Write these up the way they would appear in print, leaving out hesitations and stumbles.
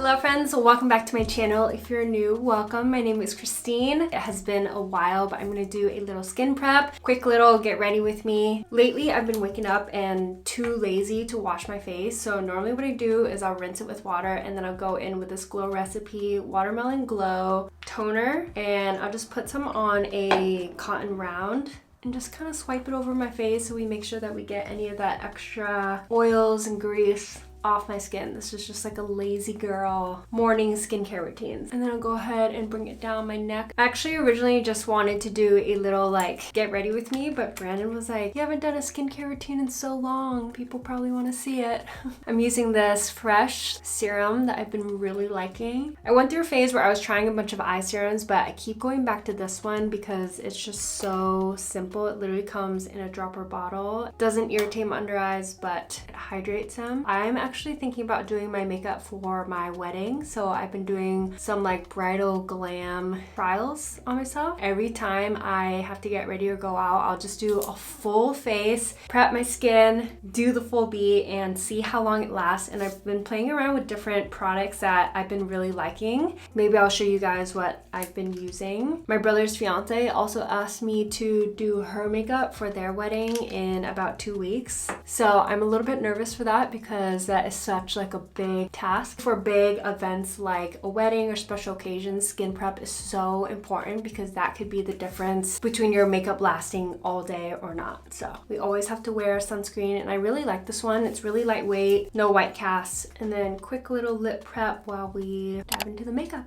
Hello friends, welcome back to my channel. If you're new, welcome. My name is Christine. It has been a while, but I'm gonna do a little skin prep. Quick little get ready with me. Lately, I've been waking up and too lazy to wash my face. So normally what I do is I'll rinse it with water and then I'll go in with this Glow Recipe Watermelon Glow toner, and I'll just put some on a cotton round and just kind of swipe it over my face so we make sure that we get any of that extra oils and grease off my skin. This is just like a lazy girl morning skincare routine. And then I'll go ahead and bring it down my neck. I actually originally just wanted to do a little like get ready with me, but Brandon was like, you haven't done a skincare routine in so long. People probably want to see it. I'm using this Fresh serum that I've been really liking. I went through a phase where I was trying a bunch of eye serums, but I keep going back to this one because it's just so simple. It literally comes in a dropper bottle. It doesn't irritate my under eyes, but it hydrates them. I'm actually thinking about doing my makeup for my wedding, so I've been doing some like bridal glam trials on myself. Every time I have to get ready or go out, I'll just do a full face, prep my skin, do the full beat, and see how long it lasts. And I've been playing around with different products that I've been really liking. Maybe I'll show you guys what I've been using. My brother's fiance also asked me to do her makeup for their wedding in about 2 weeks, so I'm a little bit nervous for that because that is such like a big task. For big events like a wedding or special occasions, skin prep is so important because that could be the difference between your makeup lasting all day or not. So we always have to wear sunscreen, and I really like this one. It's really lightweight, no white casts, and then quick little lip prep while we dive into the makeup.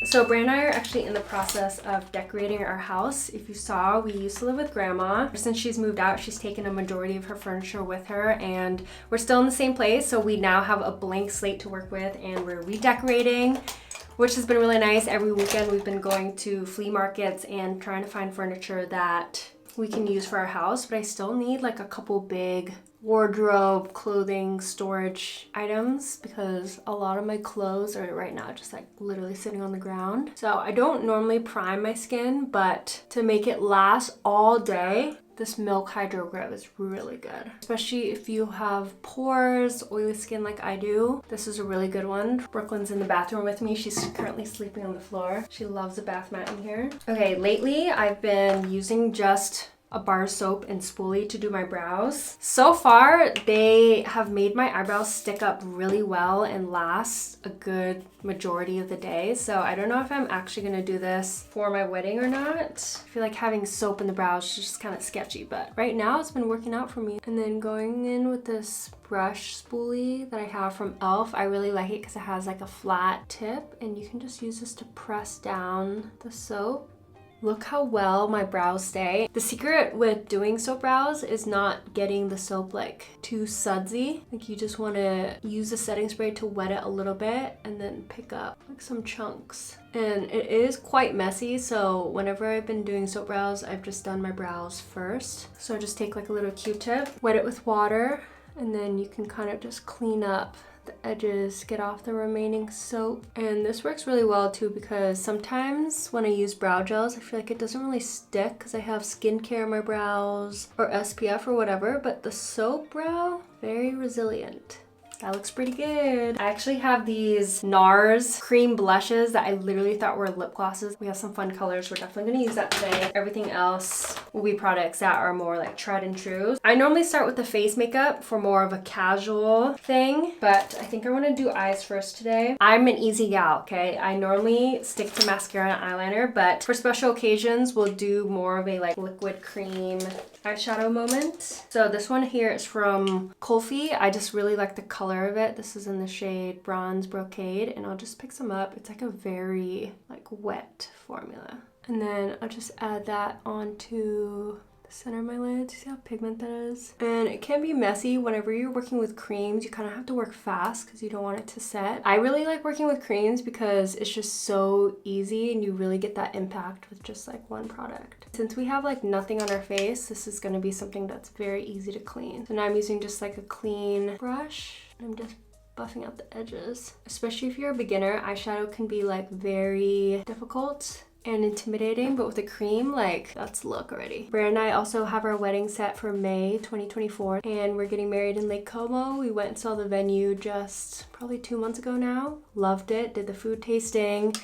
So Brand and I are actually in the process of decorating our house. If you saw, we used to live with grandma. Since she's moved out, she's taken a majority of her furniture with her, and we're still in the same place. So we now have a blank slate to work with, and we're redecorating, which has been really nice. Every weekend we've been going to flea markets and trying to find furniture that we can use for our house, but I still need like a couple big wardrobe, clothing, storage items because a lot of my clothes are right now just like literally sitting on the ground. So I don't normally prime my skin, but to make it last all day, this Milk Hydro Grip is really good. Especially if you have pores, oily skin like I do. This is a really good one. Brooklyn's in the bathroom with me. She's currently sleeping on the floor. She loves a bath mat in here. Okay, lately I've been using just a bar soap and spoolie to do my brows. So far, they have made my eyebrows stick up really well and last a good majority of the day. So I don't know if I'm actually gonna do this for my wedding or not. I feel like having soap in the brows is just kind of sketchy, but right now it's been working out for me. And then going in with this brush spoolie that I have from e.l.f. I really like it because it has like a flat tip, and you can just use this to press down the soap. Look how well my brows stay. The secret with doing soap brows is not getting the soap like too sudsy. Like you just want to use the setting spray to wet it a little bit and then pick up like some chunks. And it is quite messy, so whenever I've been doing soap brows, I've just done my brows first. So I just take like a little Q-tip, wet it with water, and then you can kind of just clean up the edges, get off the remaining soap. And this works really well too because sometimes when I use brow gels, I feel like it doesn't really stick because I have skincare in my brows or SPF or whatever, but the soap brow, very resilient. That looks pretty good. I actually have these NARS cream blushes that I literally thought were lip glosses. We have some fun colors. We're definitely gonna use that today. Everything else will be products that are more like tried and true. I normally start with the face makeup for more of a casual thing, but I think I wanna do eyes first today. I'm an easy gal, okay? I normally stick to mascara and eyeliner, but for special occasions, we'll do more of a like liquid cream eyeshadow moment. So this one here is from Kulfi. I just really like the color of it. This is in the shade Bronze Brocade, and I'll just pick some up. It's like a very like wet formula. And then I'll just add that onto the center of my lid. See how pigment that is? And it can be messy whenever you're working with creams. You kind of have to work fast because you don't want it to set. I really like working with creams because it's just so easy and you really get that impact with just like one product. Since we have like nothing on our face, this is going to be something that's very easy to clean. So now I'm using just like a clean brush. I'm just buffing out the edges. Especially if you're a beginner, eyeshadow can be like very difficult and intimidating, but with a cream, like, that's the look already. Bria and I also have our wedding set for May 2024, and we're getting married in Lake Como. We went and saw the venue just probably 2 months ago now. Loved it, did the food tasting.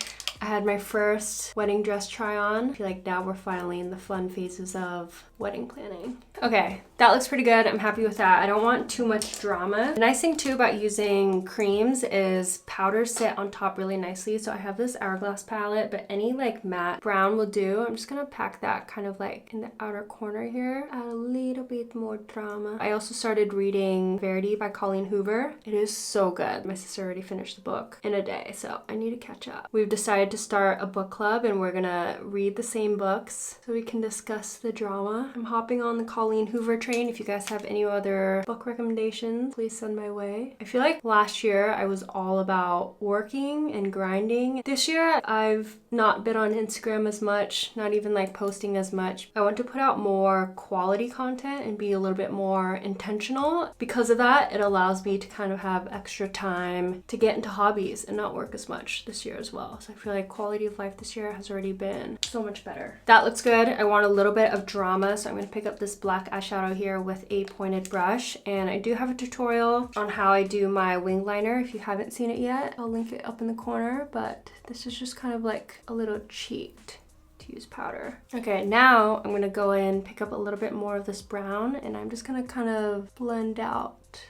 I had my first wedding dress try on. I feel like now we're finally in the fun phases of wedding planning. Okay, that looks pretty good. I'm happy with that. I don't want too much drama. The nice thing too about using creams is powders sit on top really nicely. So I have this Hourglass palette, but any like matte brown will do. I'm just gonna pack that kind of like in the outer corner here. Add a little bit more drama. I also started reading Verity by Colleen Hoover. It is so good. My sister already finished the book in a day, so I need to catch up. We've decided to start a book club and we're gonna read the same books so we can discuss the drama. I'm hopping on the Colleen Hoover train. If you guys have any other book recommendations, please send my way. I feel like last year I was all about working and grinding. This year I've not been on Instagram as much, not even like posting as much. I want to put out more quality content and be a little bit more intentional. Because of that, it allows me to kind of have extra time to get into hobbies and not work as much this year as well. So I feel like quality of life this year has already been so much better. That looks good. I want a little bit of drama, so I'm going to pick up this black eyeshadow here with a pointed brush, and I do have a tutorial on how I do my wing liner. If you haven't seen it yet, I'll link it up in the corner, but this is just kind of like a little cheat to use powder. Okay, now I'm going to go in, pick up a little bit more of this brown, and I'm just going to kind of blend out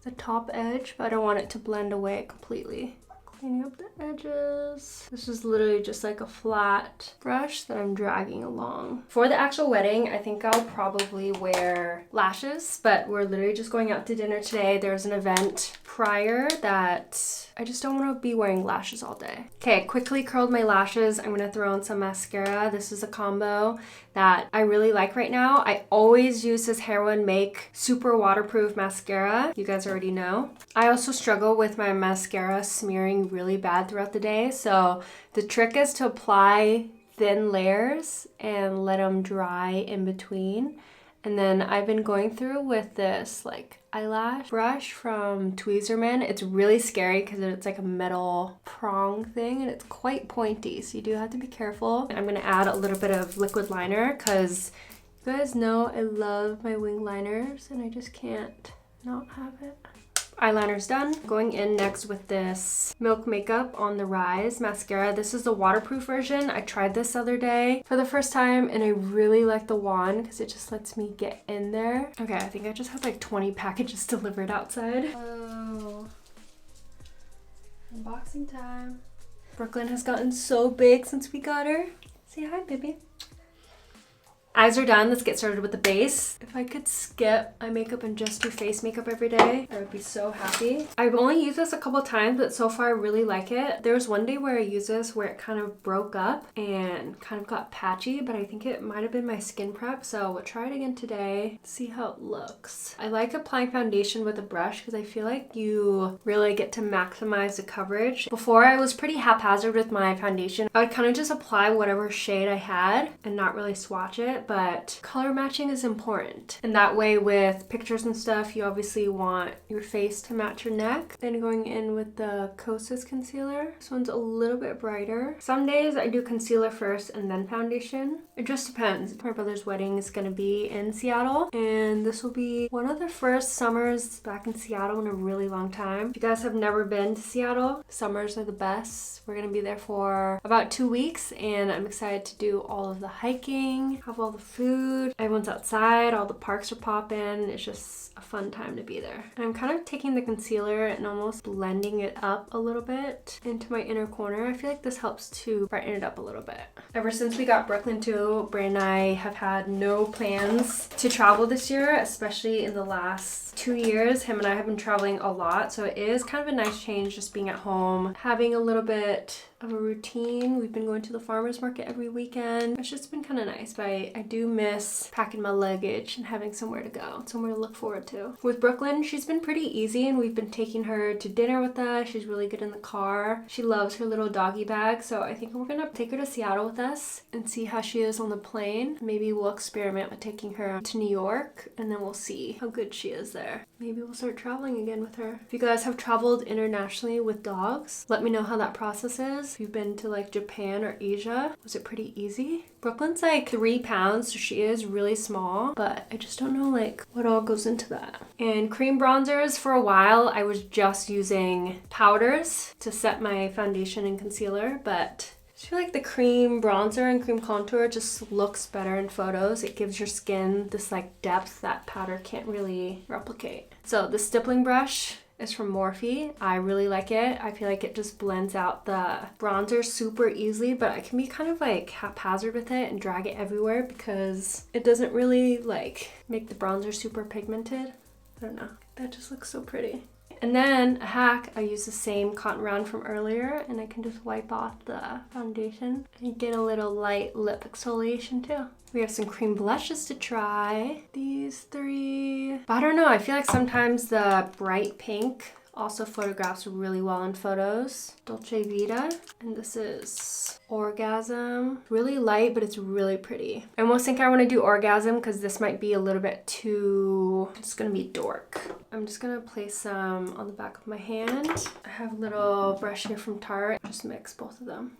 the top edge, but I don't want it to blend away completely. Cleaning up the edges. This is literally just like a flat brush that I'm dragging along. For the actual wedding, I think I'll probably wear lashes, but we're literally just going out to dinner today. There's an event prior that I just don't want to be wearing lashes all day. Okay, quickly curled my lashes. I'm gonna throw on some mascara. This is a combo that I really like right now. I always use this Hair One Make super waterproof mascara. You guys already know. I also struggle with my mascara smearing really bad throughout the day. So the trick is to apply thin layers and let them dry in between. And then I've been going through with this like eyelash brush from Tweezerman. It's really scary because it's like a metal prong thing and it's quite pointy, so you do have to be careful. And I'm gonna add a little bit of liquid liner because you guys know I love my wing liners and I just can't not have it. Eyeliner's done. Going in next with this Milk Makeup on the Rise mascara. This is the waterproof version. I tried this the other day for the first time and I really like the wand because it just lets me get in there. Okay, I think I just had like 20 packages delivered outside. Oh, unboxing time. Brooklyn has gotten so big since we got her. Say hi, baby. Eyes are done. Let's get started with the base. If I could skip eye makeup and just do face makeup every day, I would be so happy. I've only used this a couple times, but so far I really like it. There was one day where I used this where it kind of broke up and kind of got patchy, but I think it might have been my skin prep. So we'll try it again today, see how it looks. I like applying foundation with a brush because I feel like you really get to maximize the coverage. Before I was pretty haphazard with my foundation. I would kind of just apply whatever shade I had and not really swatch it. But color matching is important. And that way with pictures and stuff, you obviously want your face to match your neck. Then going in with the Kosas concealer. This one's a little bit brighter. Some days I do concealer first and then foundation. It just depends. My brother's wedding is gonna be in Seattle and this will be one of the first summers back in Seattle in a really long time. If you guys have never been to Seattle, summers are the best. We're gonna be there for about 2 weeks and I'm excited to do all of the hiking, have all the food. Everyone's outside, all the parks are popping. It's just a fun time to be there. And I'm kind of taking the concealer and almost blending it up a little bit into my inner corner. I feel like this helps to brighten it up a little bit. Ever since we got Brooklyn too, Bray and I have had no plans to travel this year, especially in the last 2 years. Him and I have been traveling a lot, so it is kind of a nice change just being at home, having a little bit of a routine. We've been going to the farmer's market every weekend. It's just been kind of nice, but I do miss packing my luggage and having somewhere to go, somewhere to look forward to. With Brooklyn, she's been pretty easy and we've been taking her to dinner with us. She's really good in the car. She loves her little doggy bag, so I think we're gonna take her to Seattle with us and see how she is on the plane. Maybe we'll experiment with taking her to New York and then we'll see how good she is there. Maybe we'll start traveling again with her. If you guys have traveled internationally with dogs, let me know how that process is. If you've been to like Japan or Asia, was it pretty easy? Brooklyn's like 3 pounds, so she is really small, but I just don't know like what all goes into that. And cream bronzers, for a while I was just using powders to set my foundation and concealer, but I feel like the cream bronzer and cream contour just looks better in photos. It gives your skin this like depth that powder can't really replicate. So the stippling brush is from Morphe. I really like it. I feel like it just blends out the bronzer super easily, but I can be kind of like haphazard with it and drag it everywhere because it doesn't really like make the bronzer super pigmented. I don't know. That just looks so pretty. And then a hack, I use the same cotton round from earlier and I can just wipe off the foundation and get a little light lip exfoliation too. We have some cream blushes to try. These 3. But I don't know, I feel like sometimes the bright pink also photographs really well in photos. Dolce Vita, and this is Orgasm. Really light, but it's really pretty. I almost think I want to do Orgasm because this might be a little bit too, it's gonna be dork. I'm just gonna place some on the back of my hand. I have a little brush here from Tarte. Just mix both of them.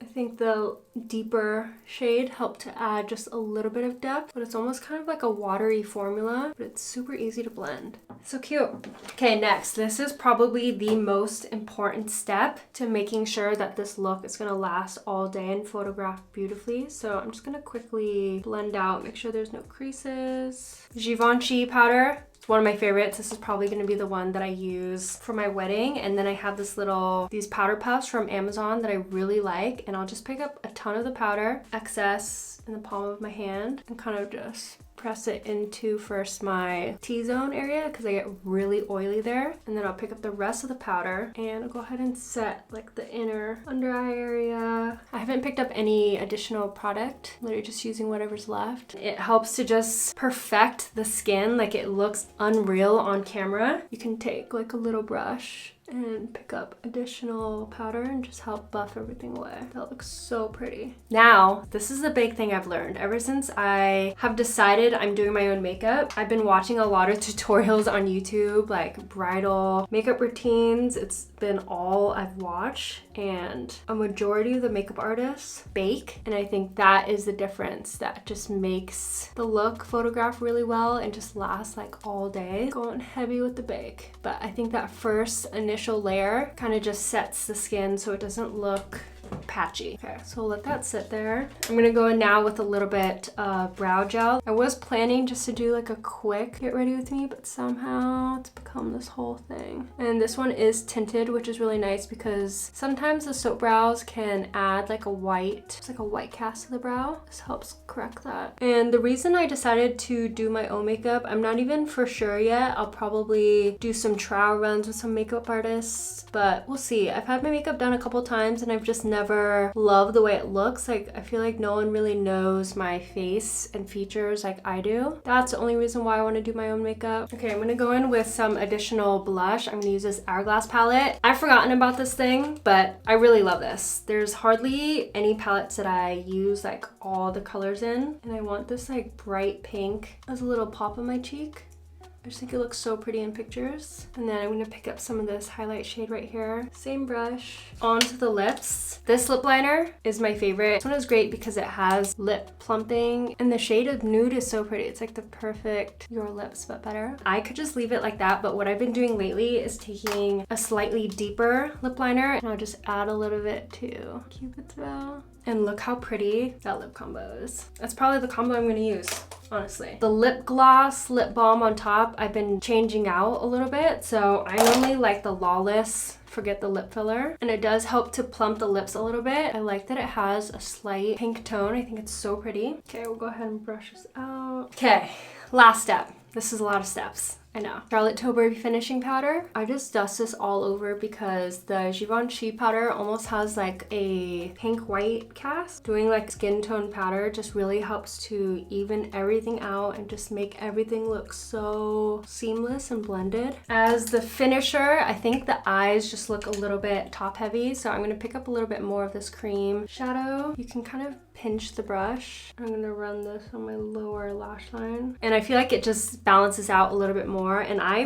I think the deeper shade helped to add just a little bit of depth, but it's almost kind of like a watery formula, but it's super easy to blend. So cute. Okay, next, this is probably the most important step to making sure that this look is gonna last all day and photograph beautifully. So I'm just gonna quickly blend out, make sure there's no creases. Givenchy powder. One of my favorites. This is probably going to be the one that I use for my wedding. And then I have these powder puffs from Amazon that I really like. And I'll just pick up a ton of the powder, excess in the palm of my hand, and kind of just press it into first my T-zone area because I get really oily there. And then I'll pick up the rest of the powder and I'll go ahead and set like the inner under eye area. I haven't picked up any additional product, literally just using whatever's left. It helps to just perfect the skin, like it looks unreal on camera. You can take like a little brush and pick up additional powder and just help buff everything away. That looks so pretty. Now, this is the big thing I've learned. Ever since I have decided I'm doing my own makeup, I've been watching a lot of tutorials on YouTube, like bridal makeup routines. It's been all I've watched, and a majority of the makeup artists bake, and I think that is the difference that just makes the look photograph really well and just last like all day. Going heavy with the bake, but I think that first initial layer kind of just sets the skin so it doesn't look patchy. Okay, so we'll let that sit there. I'm gonna go in now with a little bit of brow gel. I was planning just to do like a quick get ready with me, but somehow it's become this whole thing. And this one is tinted, which is really nice because sometimes the soap brows can add like a white, it's like a white cast to the brow. This helps correct that. And the reason I decided to do my own makeup, I'm not even for sure yet. I'll probably do some trial runs with some makeup artists, but we'll see. I've had my makeup done a couple times and I've just never loved the way it looks. Like I feel like no one really knows my face and features like I do. That's the only reason why I want to do my own makeup. Okay, I'm gonna go in with some additional blush. I'm gonna use this Hourglass palette. I've forgotten about this thing, but I really love this. There's hardly any palettes that I use like all the colors in, and I want this like bright pink as a little pop on my cheek. I just think it looks so pretty in pictures. And then I'm gonna pick up some of this highlight shade right here. Same brush. Onto the lips. This lip liner is my favorite. This one is great because it has lip plumping, and the shade of nude is so pretty. It's like the perfect Your Lips but better. I could just leave it like that, but what I've been doing lately is taking a slightly deeper lip liner and I'll just add a little bit to Cupid's bow. And look how pretty that lip combo is. That's probably the combo I'm gonna use, honestly. The lip gloss, lip balm on top, I've been changing out a little bit. So I normally like the Lawless Forget the Lip Filler, and it does help to plump the lips a little bit. I like that it has a slight pink tone. I think it's so pretty. Okay, we'll go ahead and brush this out. Okay, last step. This is a lot of steps. I know. Charlotte Tilbury finishing powder. I just dust this all over because the Givenchy powder almost has like a pink-white cast. Doing like skin tone powder just really helps to even everything out and just make everything look so seamless and blended. As the finisher, I think the eyes just look a little bit top heavy, so I'm gonna pick up a little bit more of this cream shadow. You can kind of pinch the brush. I'm gonna run this on my lower lash line. And I feel like it just balances out a little bit more. And I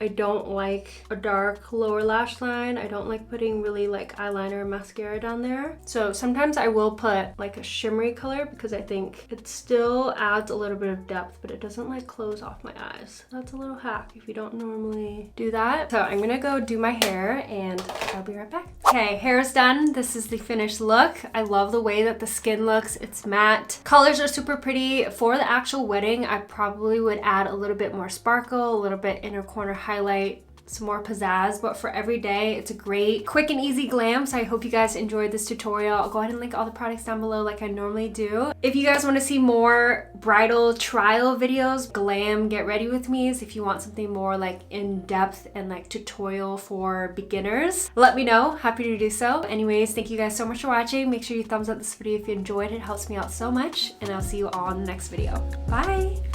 don't like a dark lower lash line. I don't like putting really like eyeliner or mascara down there. So sometimes I will put like a shimmery color because I think it still adds a little bit of depth, but it doesn't like close off my eyes. That's a little hack if you don't normally do that. So I'm gonna go do my hair and I'll be right back. Okay, hair is done. This is the finished look. I love the way that the skin looks. It's matte. Colors are super pretty. For the actual wedding, I probably would add a little bit more sparkle, a little bit inner corner highlight, some more pizzazz, but for every day, it's a great, quick and easy glam. So I hope you guys enjoyed this tutorial. I'll go ahead and link all the products down below like I normally do. If you guys want to see more bridal trial videos, glam get ready with me's, if you want something more like in-depth and like tutorial for beginners, let me know. Happy to do so. Anyways, thank you guys so much for watching. Make sure you thumbs up this video if you enjoyed it. It helps me out so much, and I'll see you all in the next video. Bye!